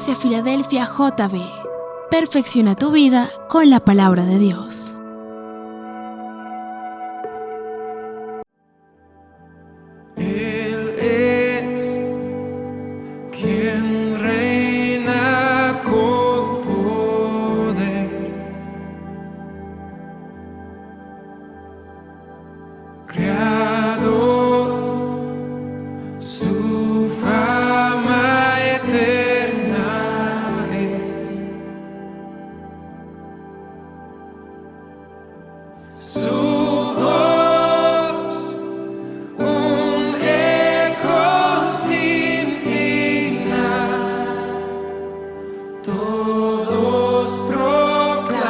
Iglesia Filadelfia JB. Perfecciona tu vida con la palabra de Dios. Él es quien reina con poder, Creador, su fama eterna es. Su voz, un eco sin final, todos proclamarán,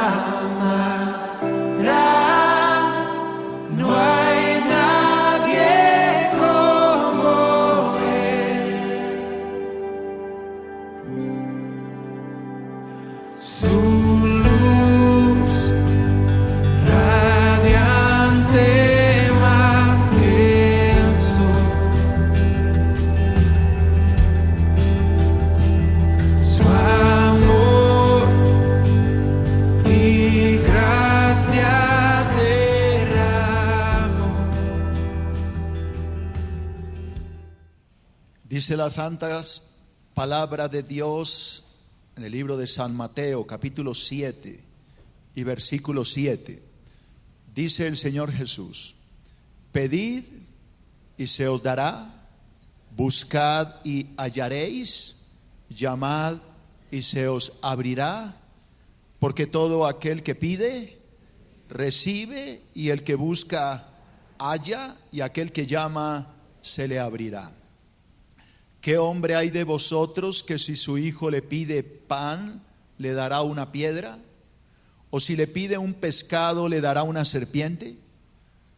no hay nadie como Él. Su luz radiante más que el sol, su amor y gracia derramó. Dice la santa palabra de Dios en el libro de San Mateo, capítulo 7 y versículo 7. Dice el Señor Jesús: pedid y se os dará, buscad y hallaréis, llamad y se os abrirá, porque todo aquel que pide, recibe, y el que busca, halla, y aquel que llama, se le abrirá. ¿Qué hombre hay de vosotros que si su hijo le pide pan, le dará una piedra? ¿O si le pide un pescado, le dará una serpiente?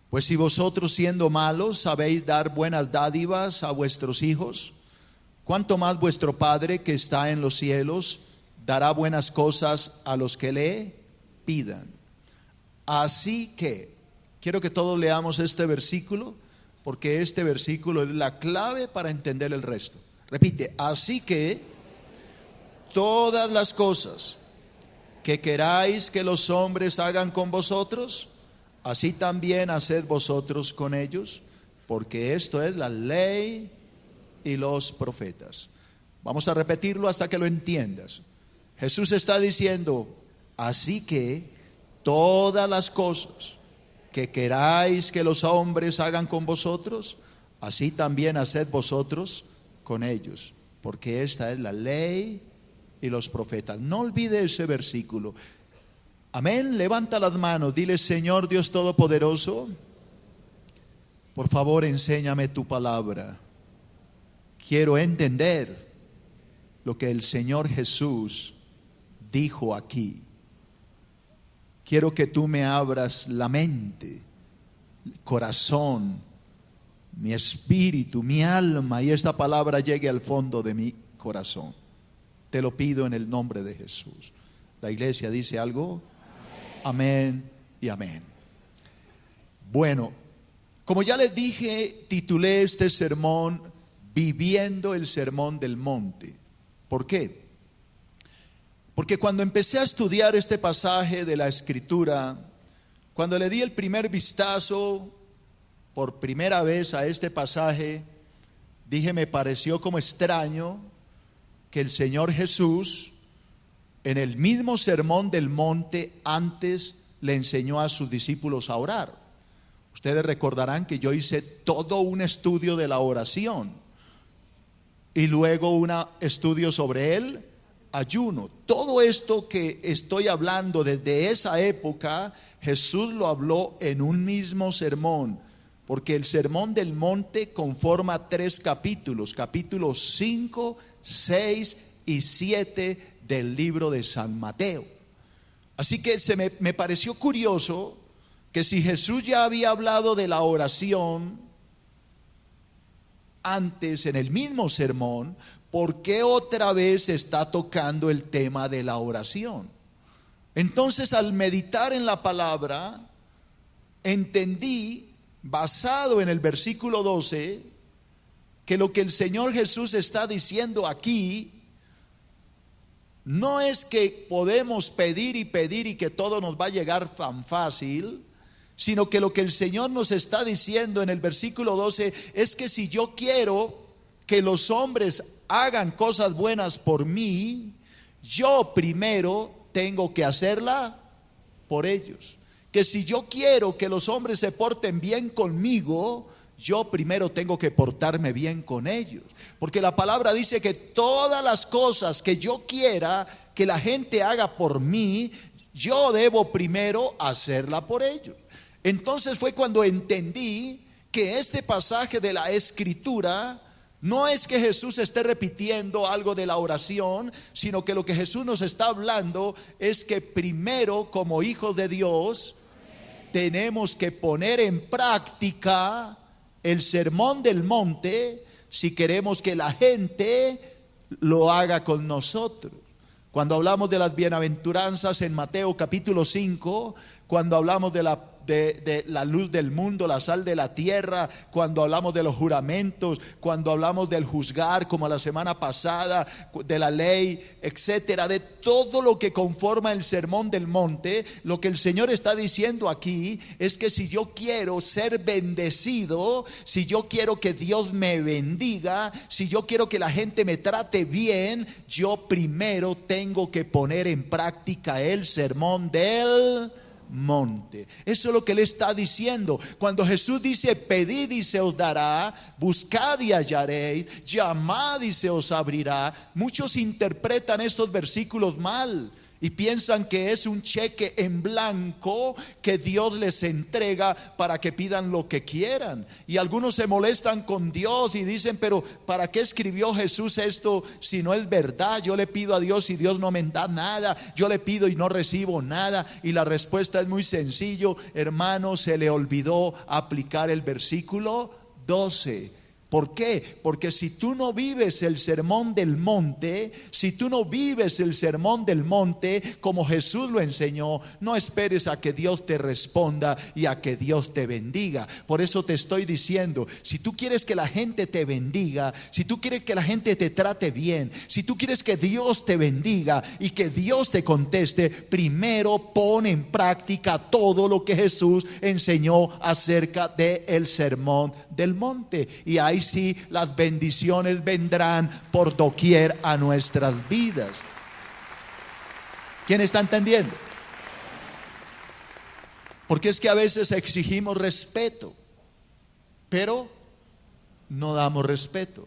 Pues si vosotros, siendo malos, sabéis dar buenas dádivas a vuestros hijos, ¿cuánto más vuestro Padre que está en los cielos dará buenas cosas a los que le pidan? Así que, quiero que todos leamos este versículo, porque este versículo es la clave para entender el resto. Repite: así que todas las cosas que queráis que los hombres hagan con vosotros, así también haced vosotros con ellos, porque esto es la ley y los profetas. Vamos a repetirlo hasta que lo entiendas. Jesús está diciendo: así que todas las cosas que queráis que los hombres hagan con vosotros, así también haced vosotros con ellos, porque esta es la ley y los profetas. No olvide ese versículo. Amén. Levanta las manos, dile: Señor Dios Todopoderoso, por favor enséñame tu palabra. Quiero entender lo que el Señor Jesús dijo aquí. Quiero que tú me abras la mente, el corazón, mi espíritu, mi alma, y esta palabra llegue al fondo de mi corazón. Te lo pido en el nombre de Jesús. La iglesia dice algo. Amén y amén. Bueno, como ya les dije, titulé este sermón Viviendo el Sermón del Monte. ¿Por qué? Porque cuando empecé a estudiar este pasaje de la Escritura, cuando le di el primer vistazo por primera vez a este pasaje, dije: me pareció como extraño que el Señor Jesús, en el mismo sermón del monte, antes le enseñó a sus discípulos a orar. Ustedes recordarán que yo hice todo un estudio de la oración y luego un estudio sobre el ayuno. Todo esto que estoy hablando desde esa época, Jesús lo habló en un mismo sermón, porque el sermón del monte conforma 3 capítulos, capítulos 5, 6 y 7 del libro de San Mateo. Así que me pareció curioso que si Jesús ya había hablado de la oración antes en el mismo sermón, ¿por qué otra vez está tocando el tema de la oración? Entonces, al meditar en la palabra, entendí, basado en el versículo 12, que lo que el Señor Jesús está diciendo aquí No es que podemos pedir y pedir y que todo nos va a llegar tan fácil, sino que lo que el Señor nos está diciendo en el versículo 12 es que si yo quiero que los hombres hagan cosas buenas por mí, yo primero tengo que hacerla por ellos. Que si yo quiero que los hombres se porten bien conmigo, yo primero tengo que portarme bien con ellos. Porque la palabra dice que todas las cosas que yo quiera que la gente haga por mí, yo debo primero hacerla por ellos. Entonces fue cuando entendí que este pasaje de la Escritura no es que Jesús esté repitiendo algo de la oración, sino que lo que Jesús nos está hablando es que primero, como hijos de Dios, tenemos que poner en práctica el sermón del monte si queremos que la gente lo haga con nosotros. Cuando hablamos de las bienaventuranzas en Mateo capítulo 5, cuando hablamos de la luz del mundo, la sal de la tierra, cuando hablamos de los juramentos, cuando hablamos del juzgar, como la semana pasada, de la ley, etcétera, de todo lo que conforma el sermón del monte, lo que el Señor está diciendo aquí es que si yo quiero ser bendecido, si yo quiero que Dios me bendiga, si yo quiero que la gente me trate bien, yo primero tengo que poner en práctica el sermón del monte. Eso es lo que él está diciendo. Cuando Jesús dice pedid y se os dará, buscad y hallaréis, llamad y se os abrirá, muchos interpretan estos versículos mal y piensan que es un cheque en blanco que Dios les entrega para que pidan lo que quieran. Y algunos se molestan con Dios y dicen, pero ¿para qué escribió Jesús esto si no es verdad? Yo le pido a Dios y Dios no me da nada, yo le pido y no recibo nada. Y la respuesta es muy sencillo, hermano, se le olvidó aplicar el versículo 12. ¿Por qué? Porque si tú no vives el sermón del monte, si tú no vives el sermón del monte como Jesús lo enseñó, no esperes a que Dios te responda y a que Dios te bendiga. Por eso te estoy diciendo, si tú quieres que la gente te bendiga, si tú quieres que la gente te trate bien, si tú quieres que Dios te bendiga y que Dios te conteste, primero pon en práctica todo lo que Jesús enseñó acerca del sermón del monte. Y ahí sí las bendiciones vendrán por doquier a nuestras vidas. ¿Quién está entendiendo? Porque es que a veces exigimos respeto, pero no damos respeto.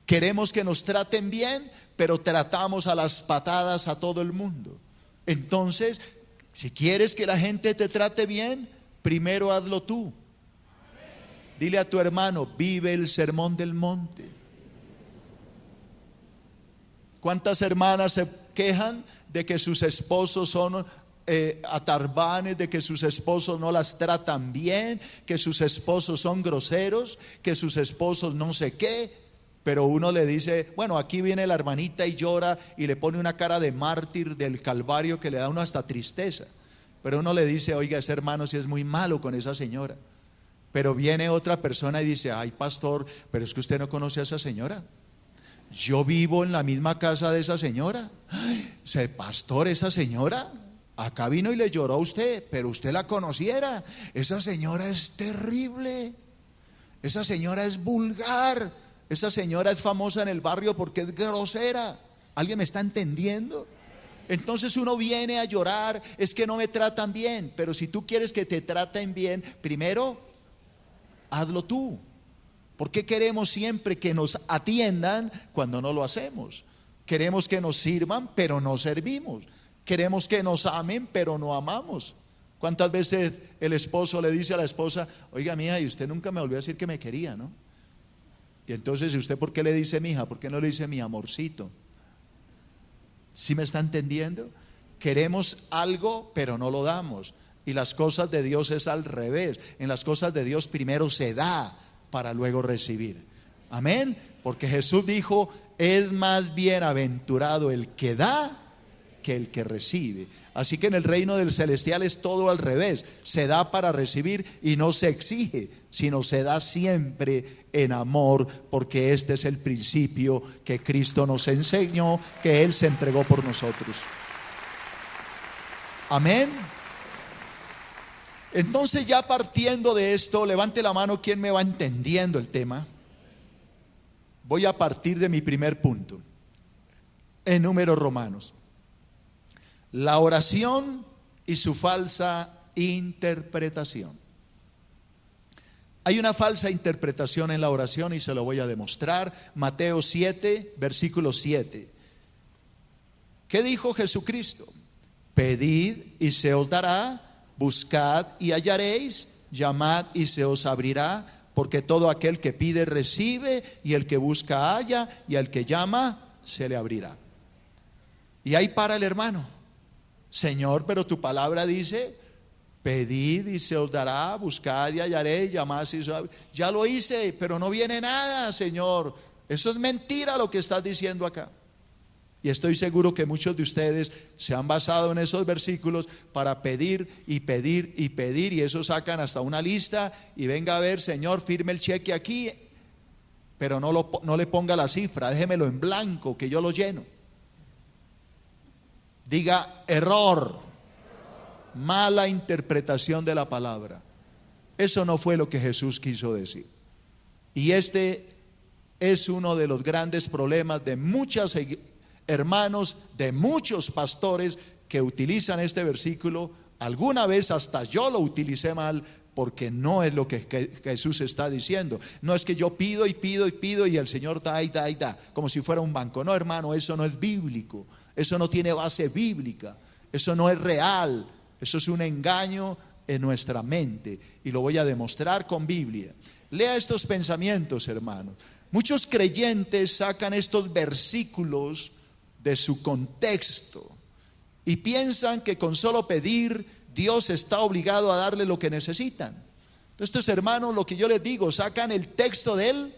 Queremos que nos traten bien, pero tratamos a las patadas a todo el mundo. Entonces, si quieres que la gente te trate bien, primero hazlo tú. Dile a tu hermano, vive el sermón del monte. ¿Cuántas hermanas se quejan de que sus esposos son atarbanes, de que sus esposos no las tratan bien, que sus esposos son groseros, que sus esposos no sé qué? Pero uno le dice, bueno, aquí viene la hermanita y llora y le pone una cara de mártir del Calvario que le da a uno hasta tristeza. Pero uno le dice, oiga, ese hermano sí es muy malo con esa señora. Pero viene otra persona y dice, ay pastor, pero es que usted no conoce a esa señora. Yo vivo en la misma casa de esa señora. Ay, pastor, esa señora acá vino y le lloró a usted, pero usted la conociera. Esa señora es terrible, esa señora es vulgar, esa señora es famosa en el barrio porque es grosera. ¿Alguien me está entendiendo? Entonces uno viene a llorar, es que no me tratan bien. Pero si tú quieres que te traten bien, primero hazlo tú. ¿Por qué queremos siempre que nos atiendan cuando no lo hacemos? Queremos que nos sirvan, pero no servimos. Queremos que nos amen, pero no amamos. ¿Cuántas veces el esposo le dice a la esposa, oiga mija, y usted nunca me volvió a decir que me quería, ¿no? Y entonces, ¿y usted por qué le dice mija? ¿Por qué no le dice mi amorcito? ¿Sí me está entendiendo? Queremos algo, pero no lo damos. Y las cosas de Dios es al revés. En las cosas de Dios primero se da para luego recibir. Amén. Porque Jesús dijo, es más bienaventurado el que da que el que recibe. Así que en el reino del celestial es todo al revés. Se da para recibir y no se exige. sino se da siempre en amor, porque este es el principio que Cristo nos enseñó, que Él se entregó por nosotros. Amén. Entonces, ya partiendo de esto, levante la mano quien me va entendiendo el tema. Voy a partir de mi primer punto, en Números Romanos. La oración y su falsa interpretación. Hay una falsa interpretación en la oración y se lo voy a demostrar. Mateo 7, versículo 7. ¿Qué dijo Jesucristo? Pedid y se os dará, buscad y hallaréis, llamad y se os abrirá, porque todo aquel que pide recibe, y el que busca halla, y al que llama se le abrirá. Y ahí para el hermano. Señor, pero tu palabra dice: pedid y se os dará, buscad y hallaréis, llamad y se os abrirá. Ya lo hice, pero no viene nada, Señor. Eso es mentira lo que estás diciendo acá. Y estoy seguro que muchos de ustedes se han basado en esos versículos para pedir y pedir y pedir, y eso sacan hasta una lista y venga a ver, Señor, firme el cheque aquí, pero no le ponga la cifra, déjemelo en blanco que yo lo lleno. Diga error, mala interpretación de la palabra. Eso no fue lo que Jesús quiso decir. Y este es uno de los grandes problemas de muchas hermanos, de muchos pastores que utilizan este versículo. Alguna vez hasta yo lo utilicé mal, porque no es lo que Jesús está diciendo. No es que yo pido y pido y pido y el Señor da y da y da, como si fuera un banco. No, hermano, eso no es bíblico. Eso no tiene base bíblica. Eso no es real. Eso es un engaño en nuestra mente, y lo voy a demostrar con Biblia. Lea estos pensamientos, hermanos. Muchos creyentes sacan estos versículos de su contexto y piensan que con solo pedir Dios está obligado a darle lo que necesitan. Entonces, hermanos, lo que yo les digo, sacan el texto del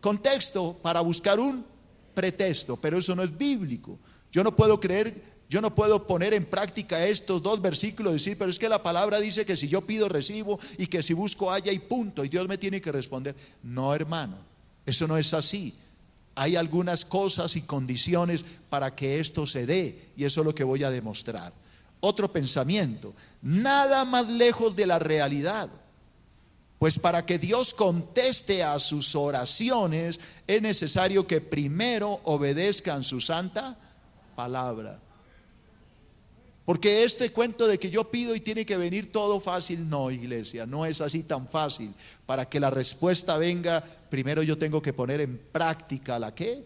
contexto para buscar un pretexto, pero eso no es bíblico. Yo no puedo poner en práctica estos dos versículos y decir, pero es que la palabra dice que si yo pido recibo, y que si busco halla y punto, y Dios me tiene que responder. No, hermano, eso no es así. Hay algunas cosas y condiciones para que esto se dé, y eso es lo que voy a demostrar. Otro pensamiento: nada más lejos de la realidad. Pues para que Dios conteste a sus oraciones es necesario que primero obedezcan su santa palabra. Porque este cuento de que yo pido y tiene que venir todo fácil, no, iglesia, no es así tan fácil. Para que la respuesta venga, primero yo tengo que poner en práctica ¿la qué?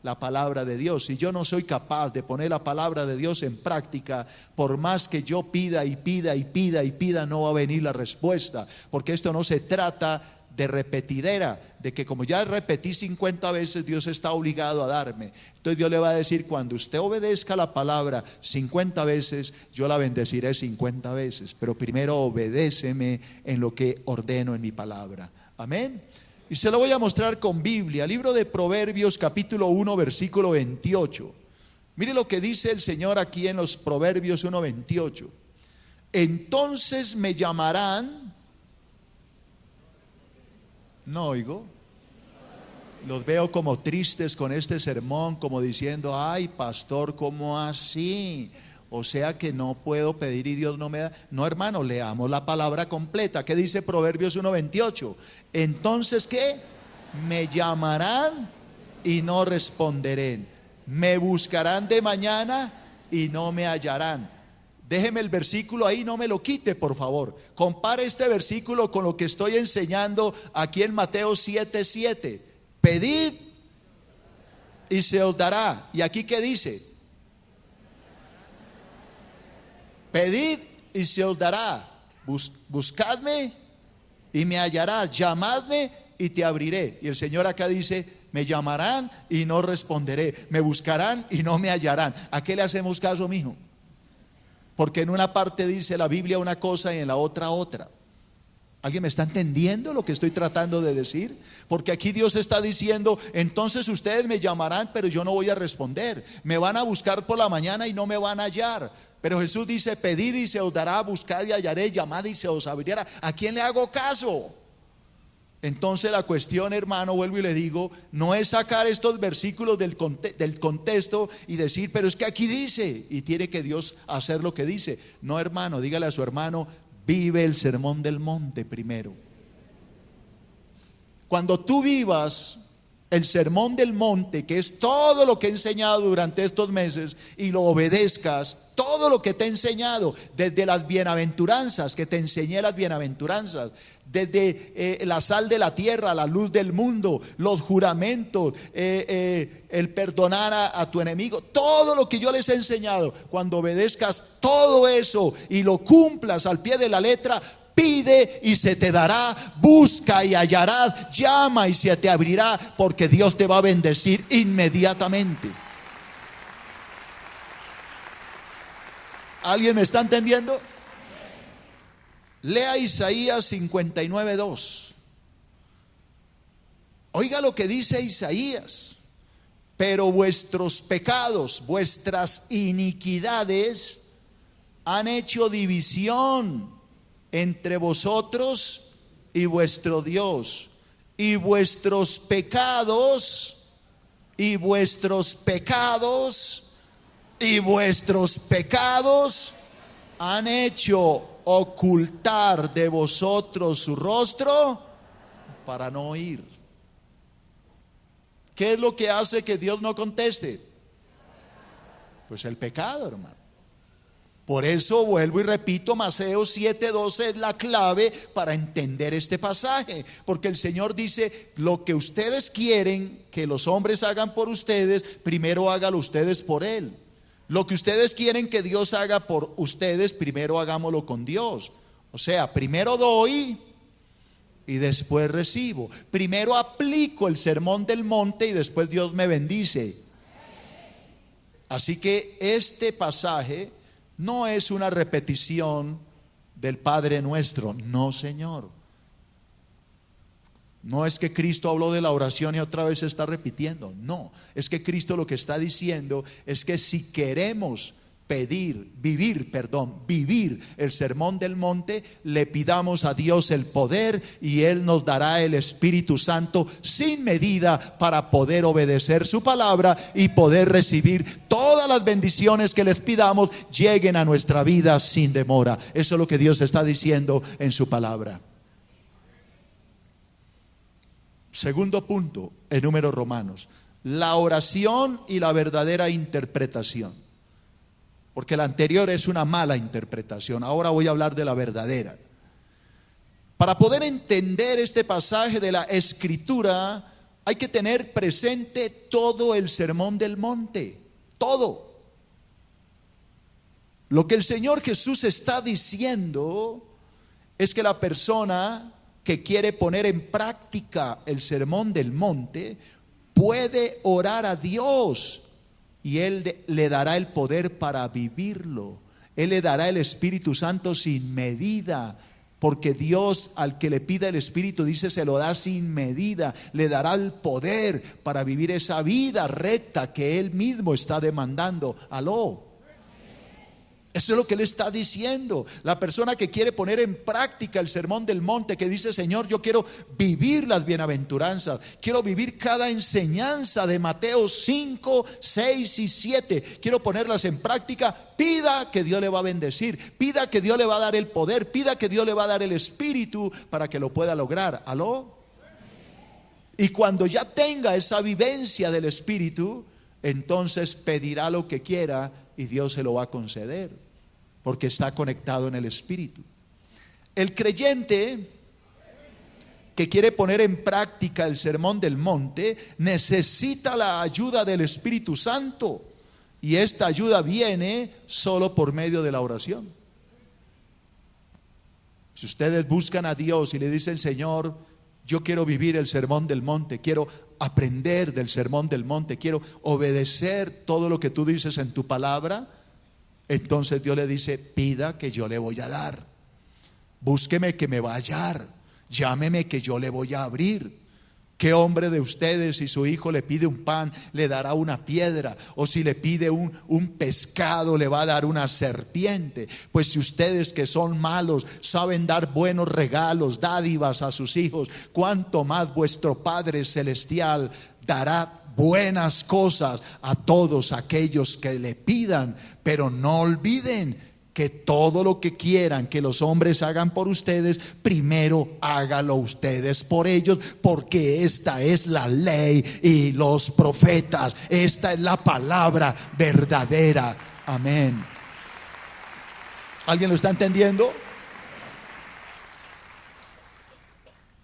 La palabra de Dios. Si yo no soy capaz de poner la palabra de Dios en práctica, por más que yo pida y pida y pida y pida, no va a venir la respuesta. Porque esto no se trata de repetidera, de que como ya repetí 50 veces, Dios está obligado a darme. Entonces Dios le va a decir: cuando usted obedezca la palabra 50 veces, yo la bendeciré 50 veces, pero primero obedéceme en lo que ordeno en mi palabra. Amén. Y se lo voy a mostrar con Biblia. Libro de Proverbios, capítulo 1, versículo 28. Mire lo que dice el Señor aquí en los Proverbios 1:28. Entonces me llamarán. No oigo. Los veo como tristes con este sermón, como diciendo: ay, pastor, ¿cómo así? O sea que no puedo pedir y Dios no me da. No, hermano, leamos la palabra completa. ¿Qué dice Proverbios 1:28? Entonces, ¿qué? Me llamarán y no responderé. Me buscarán de mañana y no me hallarán. Déjeme el versículo ahí, no me lo quite, por favor. Compare este versículo con lo que estoy enseñando aquí en Mateo 7:7. Pedid y se os dará. ¿Y aquí qué dice? Pedid y se os dará. Buscadme y me hallará. Llamadme y te abriré. Y el Señor acá dice: me llamarán y no responderé. Me buscarán y no me hallarán. ¿A qué le hacemos caso, mijo? Porque en una parte dice la Biblia una cosa y en la otra otra. ¿Alguien me está entendiendo lo que estoy tratando de decir? Porque aquí Dios está diciendo: entonces ustedes me llamarán, pero yo no voy a responder. Me van a buscar por la mañana y no me van a hallar. Pero Jesús dice: pedid y se os dará, buscad y hallaré, llamad y se os abrirá. ¿A quién le hago caso? Entonces la cuestión, hermano, vuelvo y le digo, no es sacar estos versículos del contexto y decir, pero es que aquí dice, y tiene que Dios hacer lo que dice. No, hermano, dígale a su hermano, vive el sermón del monte primero. Cuando tú vivas el sermón del monte, que es todo lo que he enseñado durante estos meses, y lo obedezcas, todo lo que te he enseñado, desde las bienaventuranzas, que te enseñé las bienaventuranzas, desde la sal de la tierra, la luz del mundo, los juramentos, el perdonar a tu enemigo, todo lo que yo les he enseñado, cuando obedezcas todo eso y lo cumplas al pie de la letra, pide y se te dará, busca y hallarás, llama y se te abrirá, porque Dios te va a bendecir inmediatamente. ¿Alguien me está entendiendo? Lea Isaías 59:2. Oiga lo que dice Isaías: pero vuestros pecados, vuestras iniquidades han hecho división entre vosotros y vuestro Dios, y vuestros pecados han hecho ocultar de vosotros su rostro para no oír. ¿Qué es lo que hace que Dios no conteste? Pues el pecado, hermano. Por eso vuelvo y repito, Mateo 7:12 es la clave para entender este pasaje, porque el Señor dice, lo que ustedes quieren que los hombres hagan por ustedes, primero hágalo ustedes por Él. Lo que ustedes quieren que Dios haga por ustedes, primero hagámoslo con Dios. O sea, primero doy y después recibo. Primero aplico el sermón del monte y después Dios me bendice. Así que este pasaje no es una repetición del Padre Nuestro, no, Señor. No es que Cristo habló de la oración y otra vez se está repitiendo. No, es que Cristo lo que está diciendo es que si queremos vivir el sermón del monte, le pidamos a Dios el poder y Él nos dará el Espíritu Santo sin medida para poder obedecer su palabra y poder recibir todas las bendiciones que les pidamos lleguen a nuestra vida sin demora. Eso es lo que Dios está diciendo en su palabra. Segundo punto, en Números Romanos, la oración y la verdadera interpretación. Porque la anterior es una mala interpretación. Ahora voy a hablar de la verdadera. Para poder entender este pasaje de la Escritura, hay que tener presente todo el sermón del monte. Todo. Lo que el Señor Jesús está diciendo es que la persona que quiere poner en práctica el sermón del monte puede orar a Dios y Él le dará el poder para vivirlo. Él le dará el Espíritu Santo sin medida, porque Dios al que le pida el Espíritu, dice, se lo da sin medida. Le dará el poder para vivir esa vida recta que Él mismo está demandando. Aló. Eso es lo que Él está diciendo. La persona que quiere poner en práctica el sermón del monte, que dice, Señor, yo quiero vivir las bienaventuranzas, quiero vivir cada enseñanza de Mateo 5, 6 y 7, quiero ponerlas en práctica. Pida que Dios le va a bendecir, pida que Dios le va a dar el poder, pida que Dios le va a dar el Espíritu para que lo pueda lograr. ¿Aló? Y cuando ya tenga esa vivencia del Espíritu, entonces pedirá lo que quiera y Dios se lo va a conceder, porque está conectado en el Espíritu. El creyente que quiere poner en práctica el sermón del monte necesita la ayuda del Espíritu Santo, y esta ayuda viene solo por medio de la oración. Si ustedes buscan a Dios y le dicen, Señor, yo quiero vivir el sermón del monte, quiero aprender del sermón del monte, quiero obedecer todo lo que tú dices en tu palabra, entonces Dios le dice, pida que yo le voy a dar, búsqueme que me va a hallar, llámeme que yo le voy a abrir. ¿Qué hombre de ustedes, si su hijo le pide un pan, le dará una piedra? O si le pide un pescado, le va a dar una serpiente. Pues si ustedes, que son malos, saben dar buenos regalos, dádivas a sus hijos, cuánto más vuestro Padre Celestial dará buenas cosas a todos aquellos que le pidan. Pero no olviden que todo lo que quieran que los hombres hagan por ustedes, primero hágalo ustedes por ellos, porque esta es la ley y los profetas. Esta es la palabra verdadera. Amén. ¿Alguien lo está entendiendo?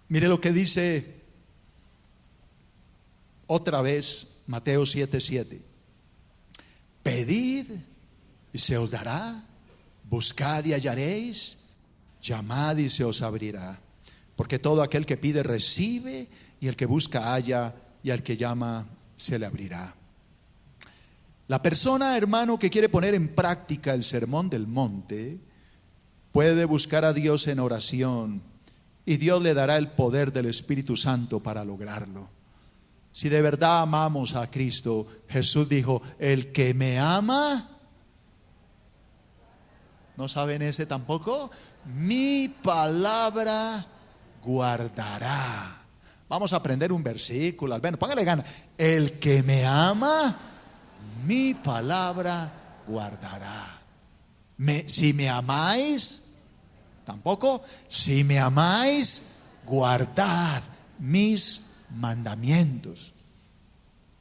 Mire lo que dice otra vez Mateo 7:7. Pedid y se os dará. Buscad y hallaréis, llamad y se os abrirá. Porque todo aquel que pide recibe, y el que busca halla, y al que llama se le abrirá. La persona, hermano, que quiere poner en práctica el sermón del monte, puede buscar a Dios en oración, y Dios le dará el poder del Espíritu Santo para lograrlo. Si de verdad amamos a Cristo, Jesús dijo: el que me ama, ¿no saben ese tampoco? Mi palabra guardará. Vamos a aprender un versículo, al menos, póngale gana. El que me ama, mi palabra guardará. Si me amáis, tampoco. Si me amáis, guardad mis mandamientos.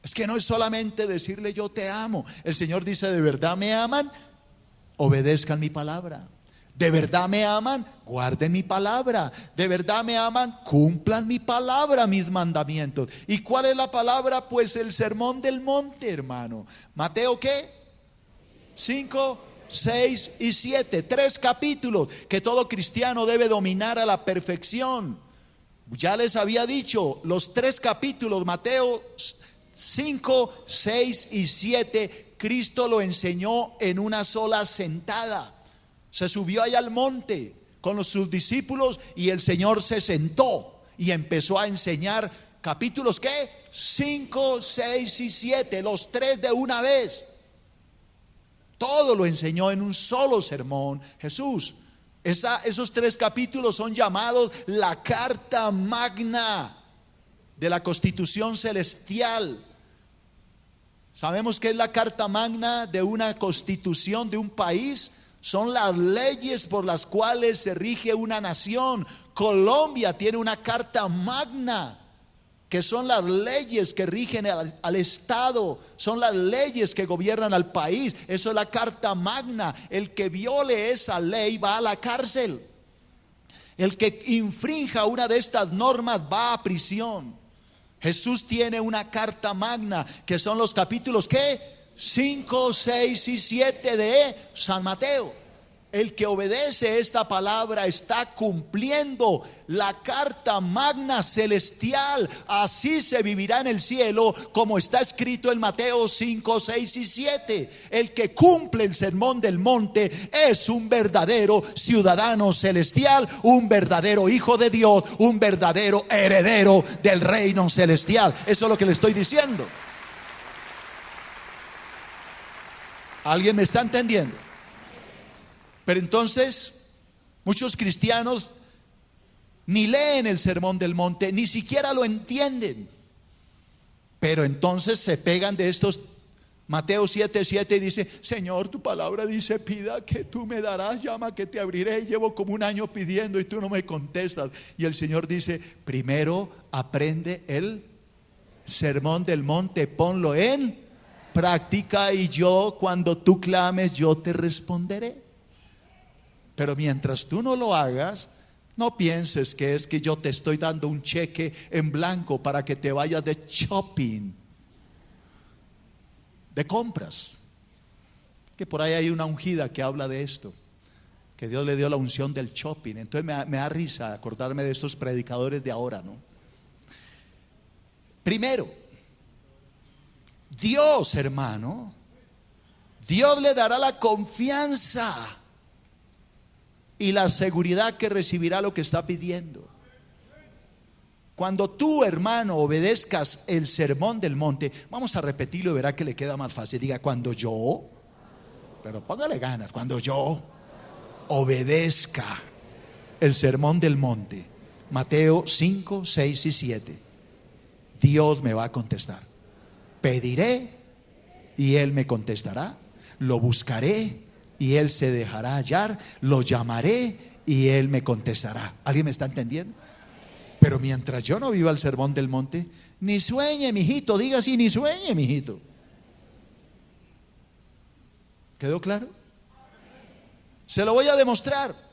Es que no es solamente decirle yo te amo. El Señor dice: ¿de verdad me aman? Obedezcan mi palabra. ¿De verdad me aman? Guarden mi palabra. ¿De verdad me aman? Cumplan mi palabra, mis mandamientos. ¿Y cuál es la palabra? Pues el sermón del monte, hermano. Mateo, ¿qué? 5, 6 y 7. 3 capítulos que todo cristiano debe dominar a la perfección. Ya les había dicho, los 3 capítulos, Mateo 5, 6 y 7, Cristo lo enseñó en una sola sentada. Se subió allá al monte con sus discípulos y el Señor se sentó y empezó a enseñar. Capítulos ¿qué? 5, 6 y 7, los 3 de una vez. Todo lo enseñó en un solo sermón Jesús. Esos 3 capítulos son llamados la carta magna de la Constitución celestial. Sabemos que es la carta magna de una constitución de un país. Son las leyes por las cuales se rige una nación. Colombia tiene una carta magna, que son las leyes que rigen al Estado. Son las leyes que gobiernan al país. Eso es la carta magna. El que viole esa ley va a la cárcel. El que infrinja una de estas normas va a prisión. Jesús tiene una carta magna, que son los capítulos ¿qué? 5, 6 y 7 de San Mateo. El que obedece esta palabra está cumpliendo la carta magna celestial. Así se vivirá en el cielo, como está escrito en Mateo 5, 6 y 7. El que cumple el sermón del monte es un verdadero ciudadano celestial, un verdadero hijo de Dios, un verdadero heredero del reino celestial. Eso es lo que le estoy diciendo. ¿Alguien me está entendiendo? Pero entonces muchos cristianos ni leen el sermón del monte, ni siquiera lo entienden. Pero entonces se pegan de estos. Mateo 7:7 dice: Señor, tu palabra dice: pida que tú me darás, llama que te abriré. Llevo como un año pidiendo y tú no me contestas. Y el Señor dice: primero aprende el sermón del monte, ponlo en práctica, y yo, cuando tú clames, yo te responderé. Pero mientras tú no lo hagas, no pienses que es que yo te estoy dando un cheque en blanco para que te vayas de shopping, de compras. Que por ahí hay una ungida que habla de esto, que Dios le dio la unción del shopping. Entonces me da risa acordarme de estos predicadores de ahora, ¿no? Primero, Dios, hermano, Dios le dará la confianza y la seguridad que recibirá lo que está pidiendo. Cuando tú, hermano, obedezcas el sermón del monte, vamos a repetirlo y verá que le queda más fácil. Diga, cuando yo, pero póngale ganas, cuando yo obedezca el sermón del monte, Mateo 5, 6 y 7, Dios me va a contestar. Pediré y Él me contestará. Lo buscaré y Él se dejará hallar. Lo llamaré y Él me contestará. ¿Alguien me está entendiendo? Pero mientras yo no viva el sermón del monte, ni sueñe, mijito. Diga así, ni sueñe, mijito. ¿Quedó claro? Se lo voy a demostrar.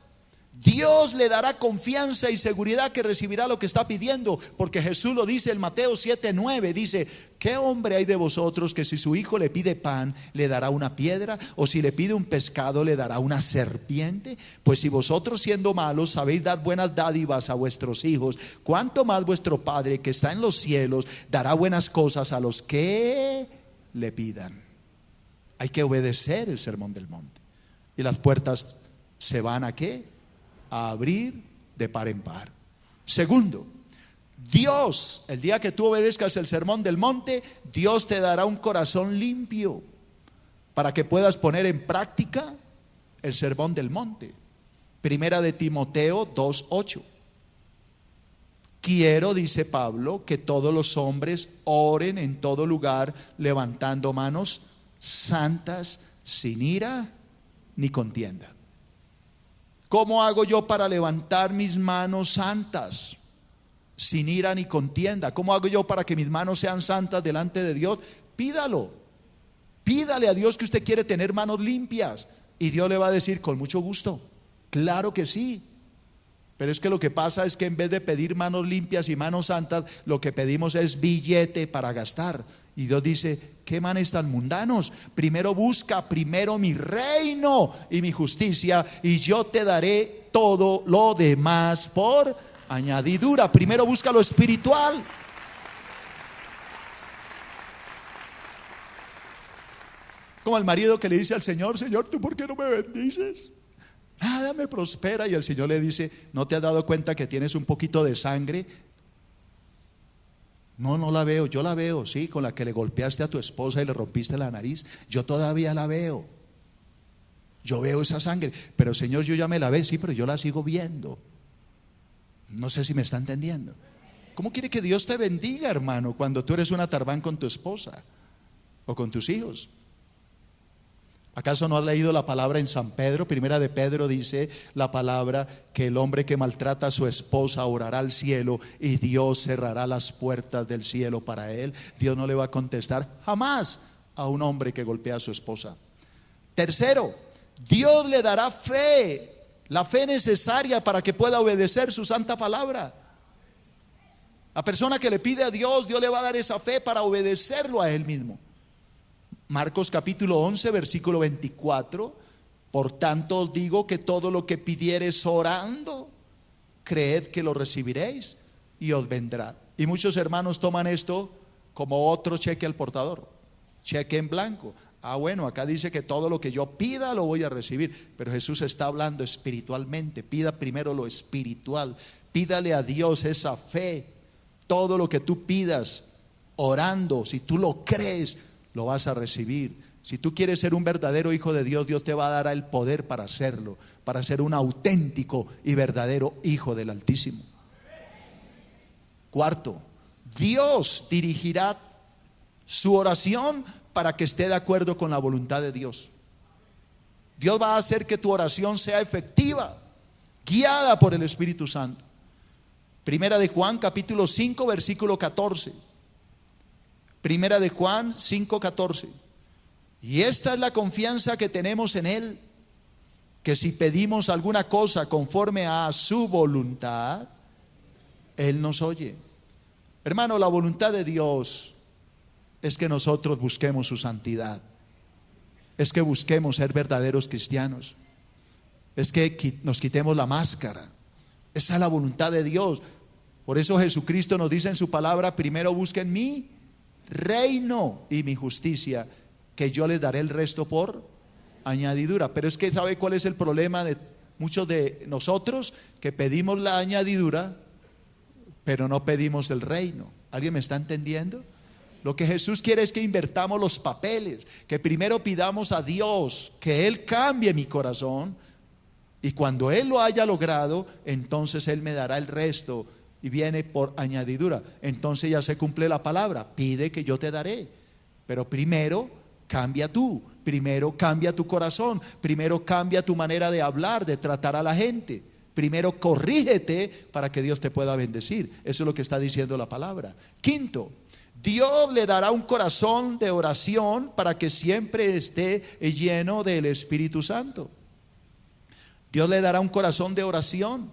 Dios le dará confianza y seguridad que recibirá lo que está pidiendo, porque Jesús lo dice en Mateo 7:9, dice: ¿qué hombre hay de vosotros que si su hijo le pide pan, le dará una piedra? O si le pide un pescado, le dará una serpiente? Pues si vosotros, siendo malos, sabéis dar buenas dádivas a vuestros hijos, ¿cuánto más vuestro Padre que está en los cielos dará buenas cosas a los que le pidan? Hay que obedecer el sermón del monte, y las puertas se van ¿a qué? A abrir de par en par. Segundo, Dios, el día que tú obedezcas el sermón del monte, Dios te dará un corazón limpio para que puedas poner en práctica el sermón del monte. Primera de Timoteo 2:8. Quiero, dice Pablo, que todos los hombres oren en todo lugar, levantando manos santas, sin ira ni contienda. ¿Cómo hago yo para levantar mis manos santas, sin ira ni contienda? ¿Cómo hago yo para que mis manos sean santas delante de Dios? Pídalo. Pídale a Dios que usted quiere tener manos limpias, y Dios le va a decir: con mucho gusto. Claro que sí. Pero es que lo que pasa es que en vez de pedir manos limpias y manos santas, lo que pedimos es billete para gastar. Y Dios dice: ¿qué manes tan mundanos? Primero busca primero mi reino y mi justicia, y yo te daré todo lo demás por añadidura. Primero busca lo espiritual. Como el marido que le dice al Señor: Señor, ¿tú por qué no me bendices? Nada me prospera. Y el Señor le dice: ¿no te has dado cuenta que tienes un poquito de sangre? No la veo. Yo la veo, sí, con la que le golpeaste a tu esposa y le rompiste la nariz. Yo todavía la veo. Yo veo esa sangre. Pero Señor, yo ya me la ve, sí, pero yo la sigo viendo. No sé si me está entendiendo. ¿Cómo quiere que Dios te bendiga, hermano, cuando tú eres una tarbán con tu esposa o con tus hijos? ¿Acaso no has leído la palabra en San Pedro? Primera de Pedro dice la palabra que el hombre que maltrata a su esposa orará al cielo y Dios cerrará las puertas del cielo para él. Dios no le va a contestar jamás a un hombre que golpea a su esposa. Tercero, Dios le dará fe, la fe necesaria para que pueda obedecer su santa palabra. La persona que le pide a Dios, Dios le va a dar esa fe para obedecerlo a Él mismo. Marcos capítulo 11, versículo 24. Por tanto os digo que todo lo que pidiereis orando, creed que lo recibiréis y os vendrá. Y muchos hermanos toman esto como otro cheque al portador, cheque en blanco. Bueno, acá dice que todo lo que yo pida lo voy a recibir. Pero Jesús está hablando espiritualmente. Pida primero lo espiritual. Pídale a Dios esa fe. Todo lo que tú pidas orando, si tú lo crees, lo vas a recibir. Si tú quieres ser un verdadero hijo de Dios, Dios te va a dar el poder para hacerlo, para ser un auténtico y verdadero hijo del Altísimo. Cuarto, Dios dirigirá su oración para que esté de acuerdo con la voluntad de Dios. Dios va a hacer que tu oración sea efectiva, guiada por el Espíritu Santo. Primera de Juan capítulo 5 versículo 14. Primera de Juan 5:14. Y esta es la confianza que tenemos en Él, que si pedimos alguna cosa conforme a su voluntad, Él nos oye. Hermano, la voluntad de Dios es que nosotros busquemos su santidad, es que busquemos ser verdaderos cristianos, es que nos quitemos la máscara. Esa es la voluntad de Dios. Por eso Jesucristo nos dice en su palabra: primero busquen mi reino y mi justicia, que yo les daré el resto por añadidura. Pero es que ¿sabe cuál es el problema de muchos de nosotros? Que pedimos la añadidura, pero no pedimos el reino. ¿Alguien me está entendiendo? Lo que Jesús quiere es que invertamos los papeles, que primero pidamos a Dios que Él cambie mi corazón, y cuando Él lo haya logrado, entonces Él me dará el resto, y viene por añadidura. Entonces ya se cumple la palabra: pide que yo te daré. Pero primero cambia tú, primero cambia tu corazón, primero cambia tu manera de hablar, de tratar a la gente. Primero corrígete para que Dios te pueda bendecir. Eso es lo que está diciendo la palabra. Quinto, Dios le dará un corazón de oración para que siempre esté lleno del Espíritu Santo. Dios le dará un corazón de oración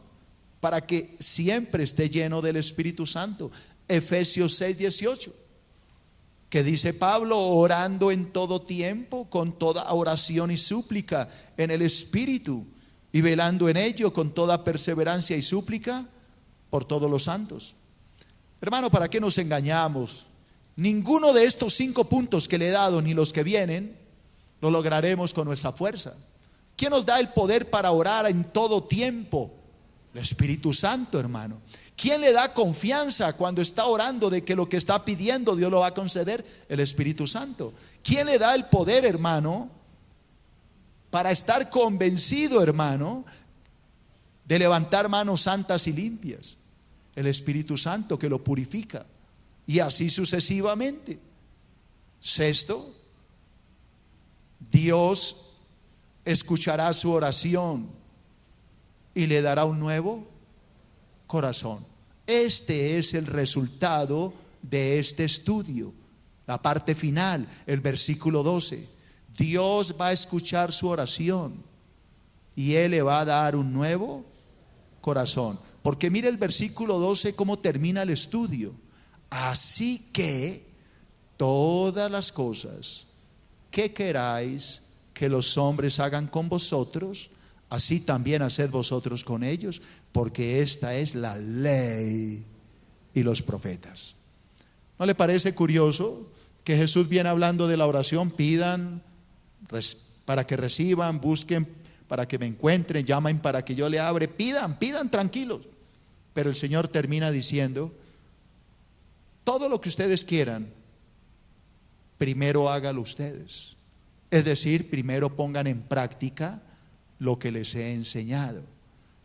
para que siempre esté lleno del Espíritu Santo. Efesios 6:18, que dice Pablo: orando en todo tiempo con toda oración y súplica en el Espíritu, y velando en ello con toda perseverancia y súplica por todos los santos. Hermano, ¿para qué nos engañamos? Ninguno de estos 5 puntos que le he dado, ni los que vienen, lo lograremos con nuestra fuerza. ¿Quién nos da el poder para orar en todo tiempo? El Espíritu Santo, hermano. ¿Quién le da confianza cuando está orando de que lo que está pidiendo Dios lo va a conceder? El Espíritu Santo. ¿Quién le da el poder, hermano, para estar convencido, hermano, de levantar manos santas y limpias? El Espíritu Santo, que lo purifica. Y así sucesivamente. Sexto, Dios escuchará su oración y le dará un nuevo corazón. Este es el resultado de este estudio. La parte final, el versículo 12. Dios va a escuchar su oración y Él le va a dar un nuevo corazón. Porque mire el versículo 12 cómo termina el estudio. Así que todas las cosas que queráis que los hombres hagan con vosotros, así también haced vosotros con ellos, porque esta es la ley y los profetas. ¿No le parece curioso que Jesús viene hablando de la oración? Pidan para que reciban, busquen para que me encuentren, llamen para que yo le abre, pidan tranquilos. Pero el Señor termina diciendo: todo lo que ustedes quieran, primero hágalo ustedes. Es decir, primero pongan en práctica lo que les he enseñado.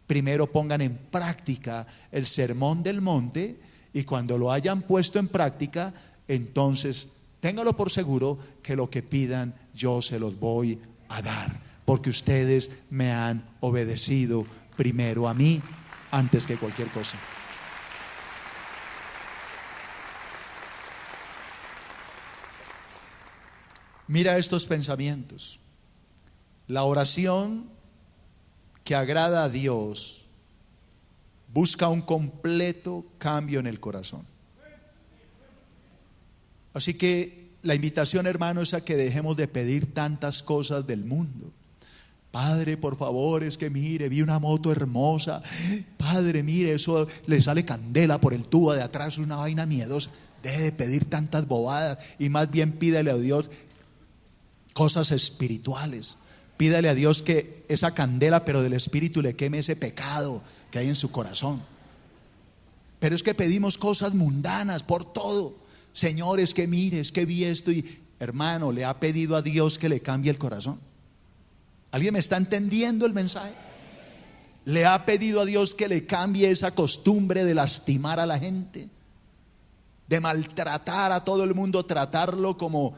Primero pongan en práctica el sermón del monte, y cuando lo hayan puesto en práctica, entonces téngalo por seguro que lo que pidan yo se los voy a dar, porque ustedes me han obedecido primero a mí antes que cualquier cosa. Mira estos pensamientos. La oración que agrada a Dios busca un completo cambio en el corazón. Así que la invitación, hermano, es a que dejemos de pedir tantas cosas del mundo. Padre, por favor, es que mire, vi una moto hermosa. Padre, mire, eso le sale candela por el tubo de atrás, una vaina miedosa. Deje de pedir tantas bobadas y más bien pídele a Dios cosas espirituales. Pídale a Dios que esa candela, pero del Espíritu, le queme ese pecado que hay en su corazón. Pero es que pedimos cosas mundanas por todo. Señor, es que mire, es que vi esto. Y hermano, ¿le ha pedido a Dios que le cambie el corazón? ¿Alguien me está entendiendo el mensaje? ¿Le ha pedido a Dios que le cambie esa costumbre de lastimar a la gente, de maltratar a todo el mundo, tratarlo como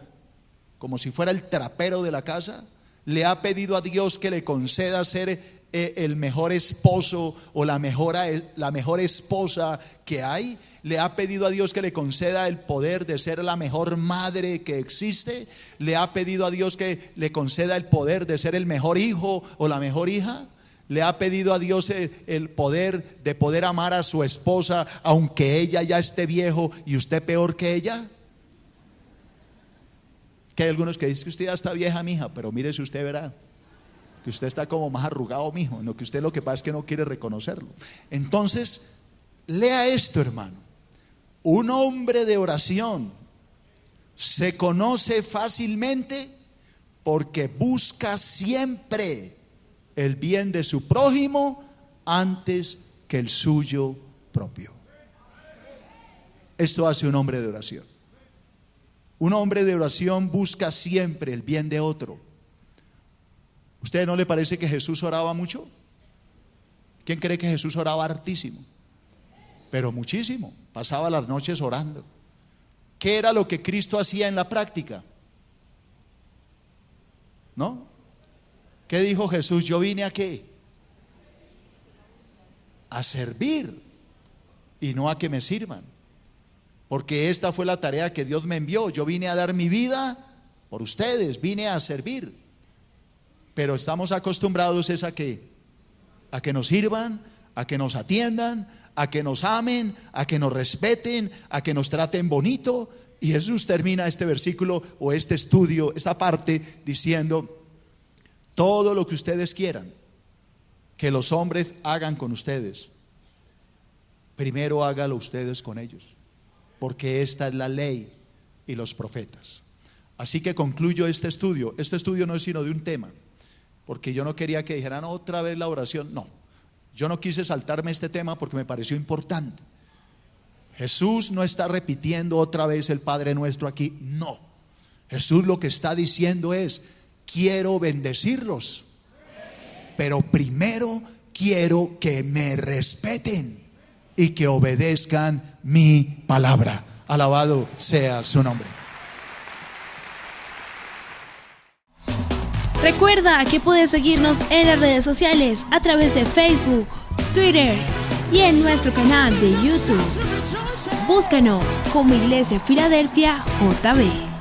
si fuera el trapero de la casa? ¿Le ha pedido a Dios que le conceda ser el mejor esposo o la mejor esposa que hay? ¿Le ha pedido a Dios que le conceda el poder de ser la mejor madre que existe? ¿Le ha pedido a Dios que le conceda el poder de ser el mejor hijo o la mejor hija? ¿Le ha pedido a Dios el poder de poder amar a su esposa aunque ella ya esté viejo y usted peor que ella? Que hay algunos que dicen que usted ya está vieja, mija, pero mire si usted verá que usted está como más arrugado, mijo. No, que usted lo que pasa es que no quiere reconocerlo. Entonces, lea esto, hermano. Un hombre de oración se conoce fácilmente porque busca siempre el bien de su prójimo antes que el suyo propio. Esto hace un hombre de oración. Un hombre de oración busca siempre el bien de otro. ¿Usted no le parece que Jesús oraba mucho? ¿Quién cree que Jesús oraba hartísimo? Pero muchísimo. Pasaba las noches orando. ¿Qué era lo que Cristo hacía en la práctica? ¿No? ¿Qué dijo Jesús? Yo vine a ¿qué? A servir y no a que me sirvan. Porque esta fue la tarea que Dios me envió. Yo vine a dar mi vida por ustedes, vine a servir. Pero estamos acostumbrados es a que nos sirvan, a que nos atiendan, a que nos amen, a que nos respeten, a que nos traten bonito. Y Jesús termina este versículo o este estudio, esta parte, diciendo: todo lo que ustedes quieran que los hombres hagan con ustedes, primero hágalo ustedes con ellos, porque esta es la ley y los profetas. Así que concluyo este estudio. Este estudio no es sino de un tema, porque yo no quería que dijeran otra vez la oración. No, yo no quise saltarme este tema porque me pareció importante. Jesús no está repitiendo otra vez el Padre Nuestro aquí, no. Jesús lo que está diciendo es: quiero bendecirlos, pero primero quiero que me respeten y que obedezcan mi palabra. Alabado sea su nombre. Recuerda que puedes seguirnos en las redes sociales a través de Facebook, Twitter y en nuestro canal de YouTube. Búscanos como Iglesia Filadelfia JB.